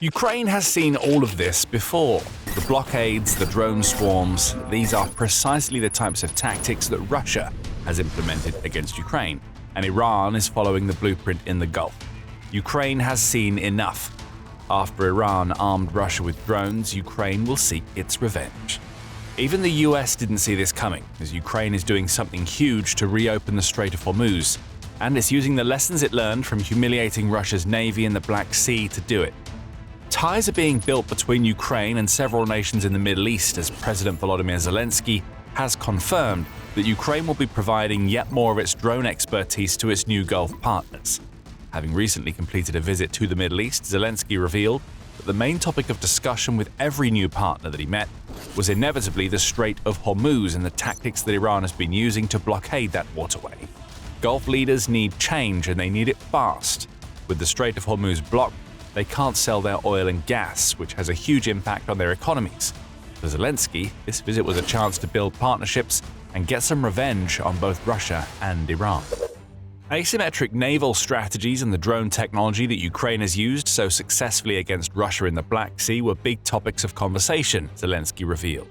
Ukraine has seen all of this before. The blockades, the drone swarms, these are precisely the types of tactics that Russia has implemented against Ukraine, and Iran is following the blueprint in the Gulf. Ukraine has seen enough. After Iran armed Russia with drones, Ukraine will seek its revenge. Even the US didn't see this coming, as Ukraine is doing something huge to reopen the Strait of Hormuz, and it's using the lessons it learned from humiliating Russia's navy in the Black Sea to do it. Ties are being built between Ukraine and several nations in the Middle East as President Volodymyr Zelensky has confirmed that Ukraine will be providing yet more of its drone expertise to its new Gulf partners. Having recently completed a visit to the Middle East, Zelensky revealed that the main topic of discussion with every new partner that he met was inevitably the Strait of Hormuz and the tactics that Iran has been using to blockade that waterway. Gulf leaders need change, and they need it fast. With the Strait of Hormuz blocked, they can't sell their oil and gas, which has a huge impact on their economies. For Zelensky, this visit was a chance to build partnerships and get some revenge on both Russia and Iran. Asymmetric naval strategies and the drone technology that Ukraine has used so successfully against Russia in the Black Sea were big topics of conversation, Zelensky revealed.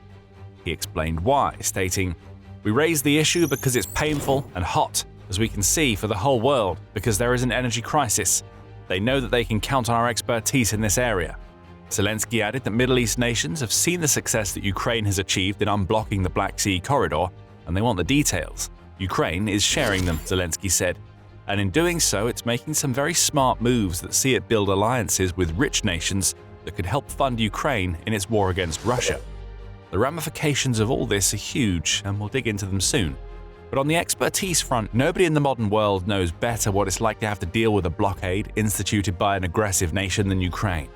He explained why, stating, "We raised the issue because it's painful and hot, as we can see, for the whole world, because there is an energy crisis. They know that they can count on our expertise in this area." Zelensky added that Middle East nations have seen the success that Ukraine has achieved in unblocking the Black Sea corridor, and they want the details. Ukraine is sharing them, Zelensky said, and in doing so, it's making some very smart moves that see it build alliances with rich nations that could help fund Ukraine in its war against Russia. The ramifications of all this are huge, and we'll dig into them soon. But on the expertise front, nobody in the modern world knows better what it's like to have to deal with a blockade instituted by an aggressive nation than Ukraine.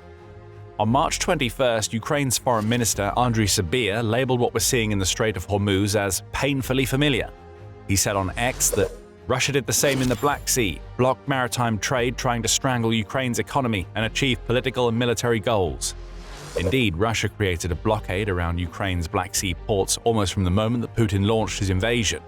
On March 21st, Ukraine's Foreign Minister Andriy Sybiha labeled what we're seeing in the Strait of Hormuz as painfully familiar. He said on X that Russia did the same in the Black Sea, blocked maritime trade trying to strangle Ukraine's economy and achieve political and military goals. Indeed, Russia created a blockade around Ukraine's Black Sea ports almost from the moment that Putin launched his invasion.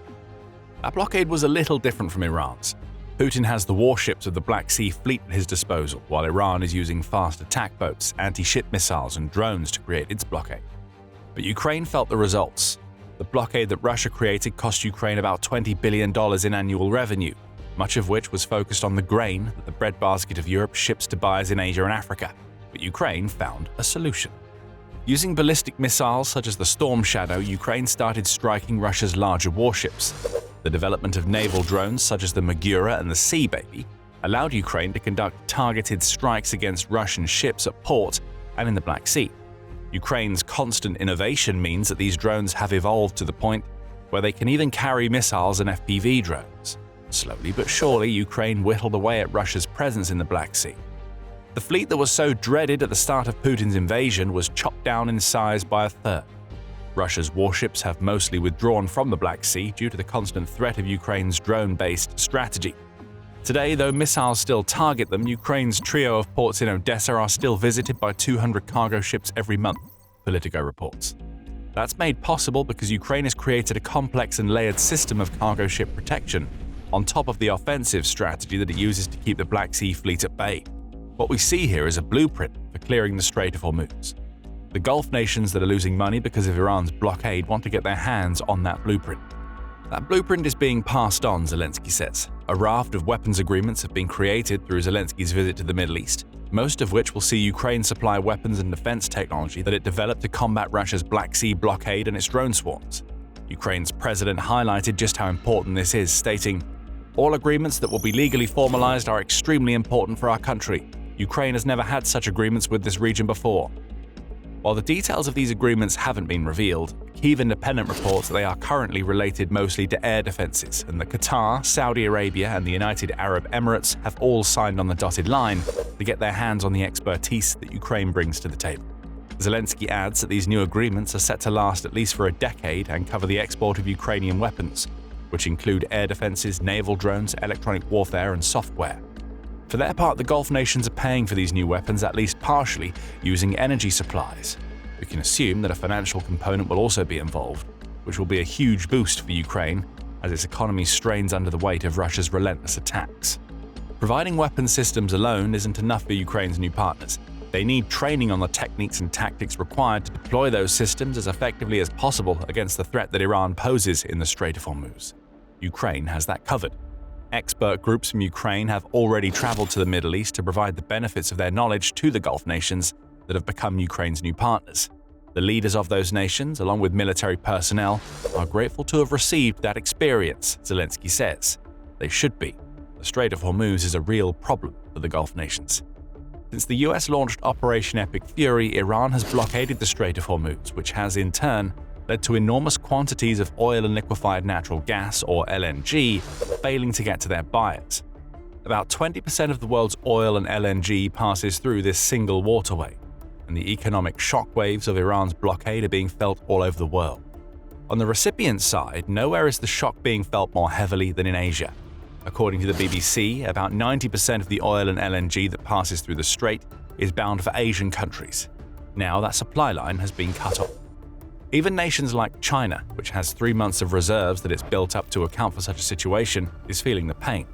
That blockade was a little different from Iran's. Putin has the warships of the Black Sea Fleet at his disposal, while Iran is using fast attack boats, anti-ship missiles, and drones to create its blockade. But Ukraine felt the results. The blockade that Russia created cost Ukraine about $20 billion in annual revenue, much of which was focused on the grain that the breadbasket of Europe ships to buyers in Asia and Africa. But Ukraine found a solution. Using ballistic missiles such as the Storm Shadow, Ukraine started striking Russia's larger warships. The development of naval drones such as the Magura and the Sea Baby allowed Ukraine to conduct targeted strikes against Russian ships at port and in the Black Sea. Ukraine's constant innovation means that these drones have evolved to the point where they can even carry missiles and FPV drones. Slowly but surely, Ukraine whittled away at Russia's presence in the Black Sea. The fleet that was so dreaded at the start of Putin's invasion was chopped down in size by a third. Russia's warships have mostly withdrawn from the Black Sea due to the constant threat of Ukraine's drone-based strategy. Today, though missiles still target them, Ukraine's trio of ports in Odessa are still visited by 200 cargo ships every month, Politico reports. That's made possible because Ukraine has created a complex and layered system of cargo ship protection, on top of the offensive strategy that it uses to keep the Black Sea Fleet at bay. What we see here is a blueprint for clearing the Strait of Hormuz. The Gulf nations that are losing money because of Iran's blockade want to get their hands on that blueprint. That blueprint is being passed on, Zelensky says. A raft of weapons agreements have been created through Zelensky's visit to the Middle East, most of which will see Ukraine supply weapons and defense technology that it developed to combat Russia's Black Sea blockade and its drone swarms. Ukraine's president highlighted just how important this is, stating, "All agreements that will be legally formalized are extremely important for our country. Ukraine has never had such agreements with this region before." While the details of these agreements haven't been revealed, Kyiv Independent reports that they are currently related mostly to air defenses, and that Qatar, Saudi Arabia, and the United Arab Emirates have all signed on the dotted line to get their hands on the expertise that Ukraine brings to the table. Zelensky adds that these new agreements are set to last at least for a decade and cover the export of Ukrainian weapons, which include air defenses, naval drones, electronic warfare, and software. For their part, the Gulf nations are paying for these new weapons at least partially using energy supplies. We can assume that a financial component will also be involved, which will be a huge boost for Ukraine as its economy strains under the weight of Russia's relentless attacks. Providing weapon systems alone isn't enough for Ukraine's new partners. They need training on the techniques and tactics required to deploy those systems as effectively as possible against the threat that Iran poses in the Strait of Hormuz. Ukraine has that covered. Expert groups from Ukraine have already traveled to the Middle East to provide the benefits of their knowledge to the Gulf nations that have become Ukraine's new partners. The leaders of those nations, along with military personnel, are grateful to have received that experience, Zelensky says. They should be. The Strait of Hormuz is a real problem for the Gulf nations. Since the US launched Operation Epic Fury, Iran has blockaded the Strait of Hormuz, which has in turn led to enormous quantities of oil and liquefied natural gas, or LNG, failing to get to their buyers. About 20% of the world's oil and LNG passes through this single waterway, and the economic shockwaves of Iran's blockade are being felt all over the world. On the recipient side, nowhere is the shock being felt more heavily than in Asia. According to the BBC, about 90% of the oil and LNG that passes through the strait is bound for Asian countries. Now that supply line has been cut off. Even nations like China, which has 3 months of reserves that it's built up to account for such a situation, is feeling the pain.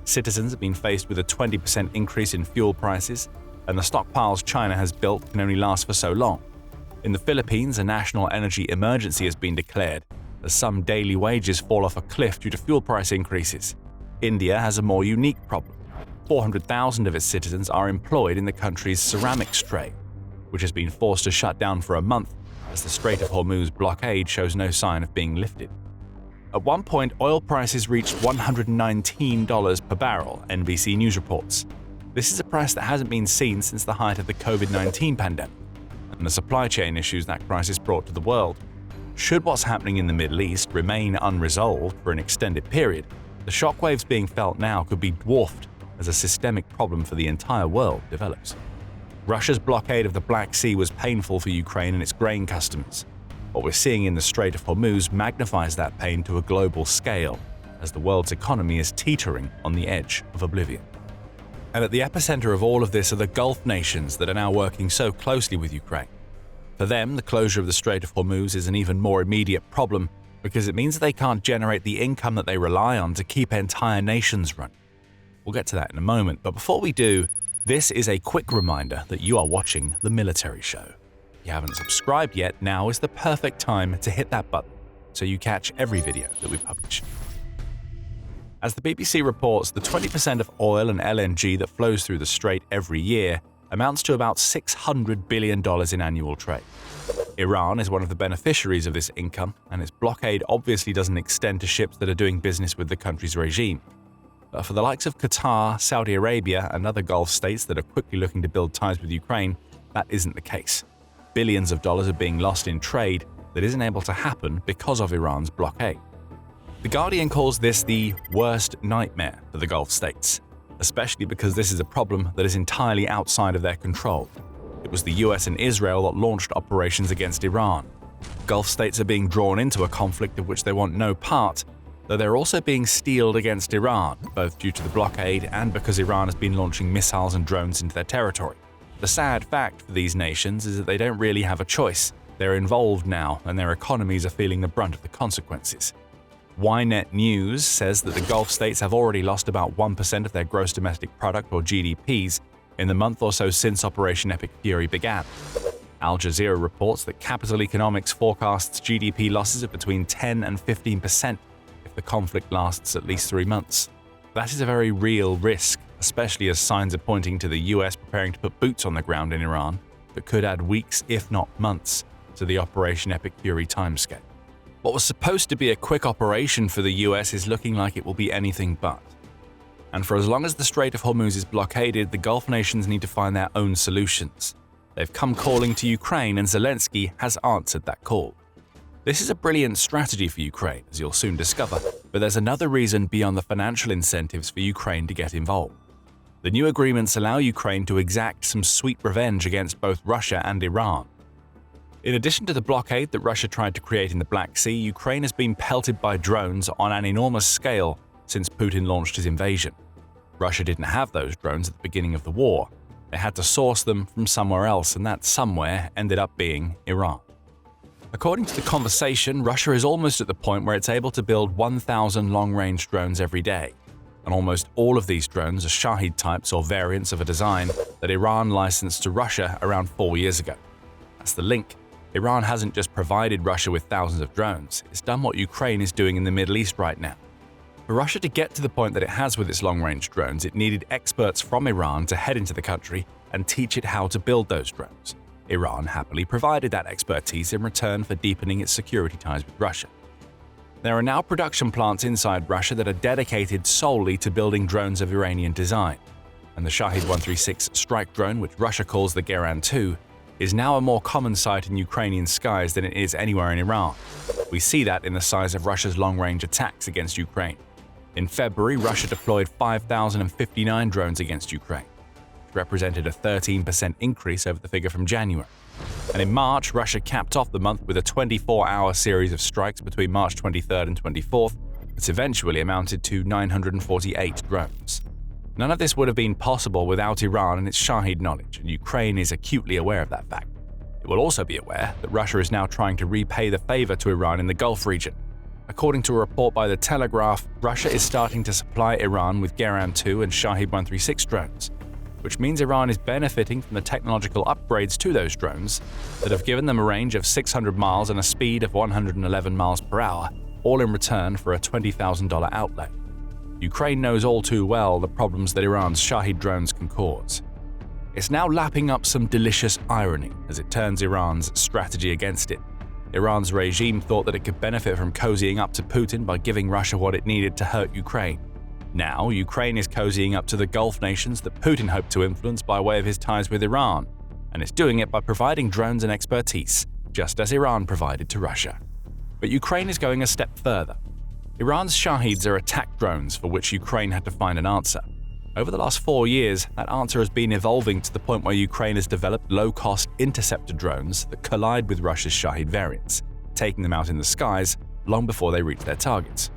Citizens have been faced with a 20% increase in fuel prices, and the stockpiles China has built can only last for so long. In the Philippines, a national energy emergency has been declared, as some daily wages fall off a cliff due to fuel price increases. India has a more unique problem. 400,000 of its citizens are employed in the country's ceramics trade, which has been forced to shut down for a month as the Strait of Hormuz blockade shows no sign of being lifted. At one point, oil prices reached $119 per barrel, NBC News reports. This is a price that hasn't been seen since the height of the COVID-19 pandemic and the supply chain issues that crisis brought to the world. Should what's happening in the Middle East remain unresolved for an extended period, the shockwaves being felt now could be dwarfed as a systemic problem for the entire world develops. Russia's blockade of the Black Sea was painful for Ukraine and its grain customers. What we're seeing in the Strait of Hormuz magnifies that pain to a global scale, as the world's economy is teetering on the edge of oblivion. And at the epicenter of all of this are the Gulf nations that are now working so closely with Ukraine. For them, the closure of the Strait of Hormuz is an even more immediate problem because it means that they can't generate the income that they rely on to keep entire nations running. We'll get to that in a moment, but before we do, this is a quick reminder that you are watching The Military Show. If you haven't subscribed yet, now is the perfect time to hit that button so you catch every video that we publish. As the BBC reports, the 20% of oil and LNG that flows through the strait every year amounts to about $600 billion in annual trade. Iran is one of the beneficiaries of this income, and its blockade obviously doesn't extend to ships that are doing business with the country's regime. But for the likes of Qatar, Saudi Arabia, and other Gulf states that are quickly looking to build ties with Ukraine, that isn't the case. Billions of dollars are being lost in trade that isn't able to happen because of Iran's blockade. The Guardian calls this the worst nightmare for the Gulf states, especially because this is a problem that is entirely outside of their control. It was the US and Israel that launched operations against Iran. Gulf states are being drawn into a conflict of which they want no part, though they're also being steeled against Iran, both due to the blockade and because Iran has been launching missiles and drones into their territory. The sad fact for these nations is that they don't really have a choice. They're involved now, and their economies are feeling the brunt of the consequences. Ynet News says that the Gulf states have already lost about 1% of their gross domestic product, or GDPs, in the month or so since Operation Epic Fury began. Al Jazeera reports that Capital Economics forecasts GDP losses of between 10 and 15% if the conflict lasts at least 3 months. That is a very real risk, especially as signs are pointing to the US preparing to put boots on the ground in Iran that could add weeks, if not months, to the Operation Epic Fury timescale. What was supposed to be a quick operation for the US is looking like it will be anything but. And for as long as the Strait of Hormuz is blockaded, the Gulf nations need to find their own solutions. They've come calling to Ukraine, and Zelensky has answered that call. This is a brilliant strategy for Ukraine, as you'll soon discover, but there's another reason beyond the financial incentives for Ukraine to get involved. The new agreements allow Ukraine to exact some sweet revenge against both Russia and Iran. In addition to the blockade that Russia tried to create in the Black Sea, Ukraine has been pelted by drones on an enormous scale since Putin launched his invasion. Russia didn't have those drones at the beginning of the war. They had to source them from somewhere else, and that somewhere ended up being Iran. According to The Conversation, Russia is almost at the point where it's able to build 1,000 long-range drones every day. and almost all of these drones are Shahid types or variants of a design that Iran licensed to Russia around 4 years ago. That's the link. Iran hasn't just provided Russia with thousands of drones, it's done what Ukraine is doing in the Middle East right now. For Russia to get to the point that it has with its long-range drones, it needed experts from Iran to head into the country and teach it how to build those drones. Iran happily provided that expertise in return for deepening its security ties with Russia. There are now production plants inside Russia that are dedicated solely to building drones of Iranian design, and the Shahid 136 strike drone, which Russia calls the Geran 2, is now a more common sight in Ukrainian skies than it is anywhere in Iran. We see that in the size of Russia's long-range attacks against Ukraine. In February, Russia deployed 5,059 drones against Ukraine, which represented a 13% increase over the figure from January. And in March, Russia capped off the month with a 24-hour series of strikes between March 23rd and 24th, which eventually amounted to 948 drones. None of this would have been possible without Iran and its Shahid knowledge, and Ukraine is acutely aware of that fact. It will also be aware that Russia is now trying to repay the favor to Iran in the Gulf region. According to a report by The Telegraph, Russia is starting to supply Iran with Geran 2 and Shahid 136 drones, which means Iran is benefiting from the technological upgrades to those drones that have given them a range of 600 miles and a speed of 111 miles per hour, all in return for a $20,000 outlay. Ukraine knows all too well the problems that Iran's Shahid drones can cause. It's now lapping up some delicious irony as it turns Iran's strategy against it. Iran's regime thought that it could benefit from cozying up to Putin by giving Russia what it needed to hurt Ukraine. Now, Ukraine is cozying up to the Gulf nations that Putin hoped to influence by way of his ties with Iran, and it's doing it by providing drones and expertise, just as Iran provided to Russia. But Ukraine is going a step further. Iran's Shahids are attack drones for which Ukraine had to find an answer. Over the last 4 years, that answer has been evolving to the point where Ukraine has developed low-cost interceptor drones that collide with Russia's Shahid variants, taking them out in the skies long before they reach their targets.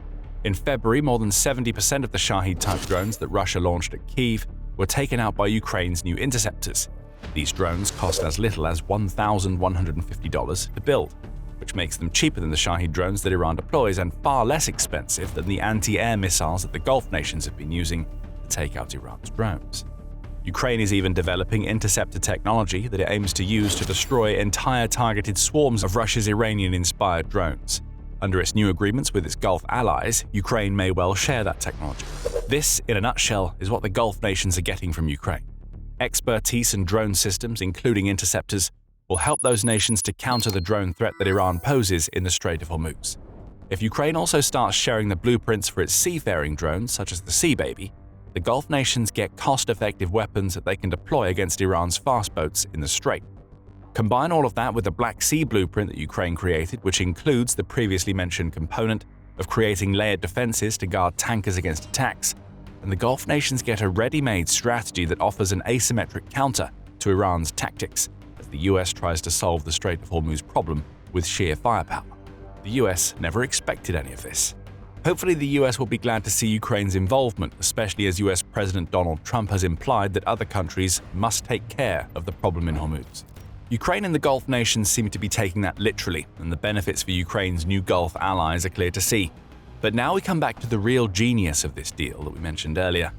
In February, more than 70% of the Shahid-type drones that Russia launched at Kyiv were taken out by Ukraine's new interceptors. These drones cost as little as $1,150 to build, which makes them cheaper than the Shahid drones that Iran deploys and far less expensive than the anti-air missiles that the Gulf nations have been using to take out Iran's drones. Ukraine is even developing interceptor technology that it aims to use to destroy entire targeted swarms of Russia's Iranian-inspired drones. Under its new agreements with its Gulf allies, Ukraine may well share that technology. This, in a nutshell, is what the Gulf nations are getting from Ukraine. Expertise in drone systems, including interceptors, will help those nations to counter the drone threat that Iran poses in the Strait of Hormuz. If Ukraine also starts sharing the blueprints for its seafaring drones, such as the Sea Baby, the Gulf nations get cost-effective weapons that they can deploy against Iran's fast boats in the Strait. Combine all of that with the Black Sea blueprint that Ukraine created, which includes the previously mentioned component of creating layered defenses to guard tankers against attacks, and the Gulf nations get a ready-made strategy that offers an asymmetric counter to Iran's tactics as the US tries to solve the Strait of Hormuz problem with sheer firepower. The US never expected any of this. Hopefully the US will be glad to see Ukraine's involvement, especially as US President Donald Trump has implied that other countries must take care of the problem in Hormuz. Ukraine and the Gulf nations seem to be taking that literally, and the benefits for Ukraine's new Gulf allies are clear to see. But now we come back to the real genius of this deal that we mentioned earlier.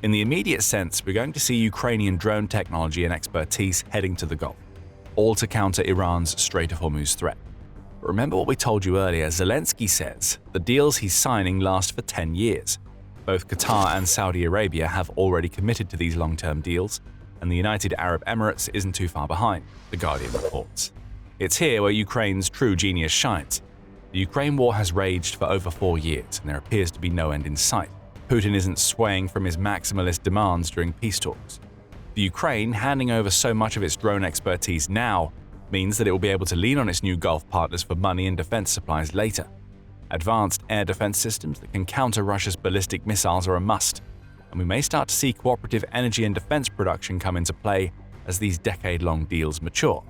In the immediate sense, we're going to see Ukrainian drone technology and expertise heading to the Gulf, all to counter Iran's Strait of Hormuz threat. But remember what we told you earlier, Zelensky says the deals he's signing last for 10 years. Both Qatar and Saudi Arabia have already committed to these long-term deals, and the United Arab Emirates isn't too far behind, The Guardian reports. It's here where Ukraine's true genius shines. The Ukraine war has raged for over 4 years, and there appears to be no end in sight. Putin isn't swaying from his maximalist demands during peace talks. The Ukraine handing over so much of its drone expertise now means that it will be able to lean on its new Gulf partners for money and defense supplies later. Advanced air defense systems that can counter Russia's ballistic missiles are a must, and we may start to see cooperative energy and defense production come into play as these decade-long deals mature.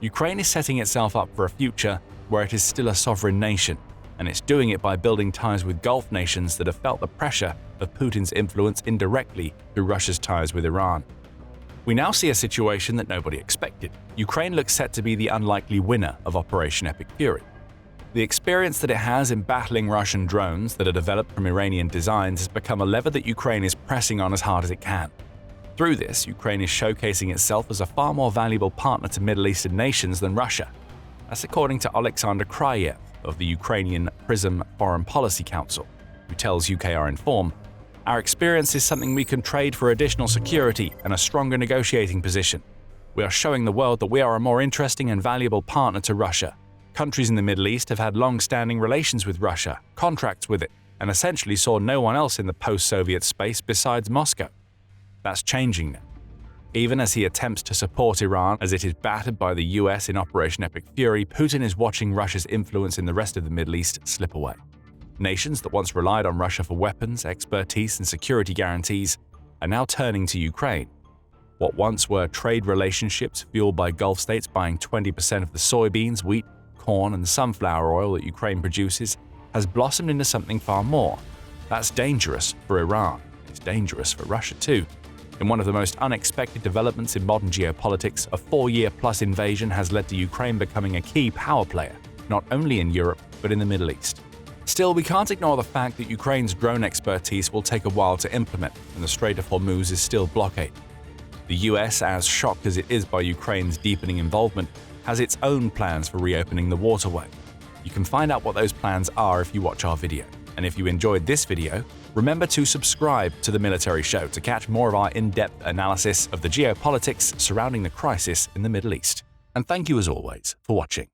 Ukraine is setting itself up for a future where it is still a sovereign nation, and it's doing it by building ties with Gulf nations that have felt the pressure of Putin's influence indirectly through Russia's ties with Iran. We now see a situation that nobody expected. Ukraine looks set to be the unlikely winner of Operation Epic Fury. The experience that it has in battling Russian drones that are developed from Iranian designs has become a lever that Ukraine is pressing on as hard as it can. Through this, Ukraine is showcasing itself as a far more valuable partner to Middle Eastern nations than Russia. That's according to Alexander Kryev of the Ukrainian PRISM Foreign Policy Council, who tells UKR Inform, "Our experience is something we can trade for additional security and a stronger negotiating position. We are showing the world that we are a more interesting and valuable partner to Russia. Countries in the Middle East have had long-standing relations with Russia, contracts with it, and essentially saw no one else in the post-Soviet space besides Moscow. That's changing now." Even as he attempts to support Iran as it is battered by the US in Operation Epic Fury, Putin is watching Russia's influence in the rest of the Middle East slip away. Nations that once relied on Russia for weapons, expertise, and security guarantees are now turning to Ukraine. What once were trade relationships fueled by Gulf states buying 20% of the soybeans, wheat, corn, and sunflower oil that Ukraine produces has blossomed into something far more. That's dangerous for Iran. It's dangerous for Russia too. In one of the most unexpected developments in modern geopolitics, a 4-year-plus invasion has led to Ukraine becoming a key power player, not only in Europe, but in the Middle East. Still, we can't ignore the fact that Ukraine's drone expertise will take a while to implement, and the Strait of Hormuz is still blockaded. The US, as shocked as it is by Ukraine's deepening involvement, has its own plans for reopening the waterway. You can find out what those plans are if you watch our video. And if you enjoyed this video, remember to subscribe to The Military Show to catch more of our in-depth analysis of the geopolitics surrounding the crisis in the Middle East. And thank you as always for watching.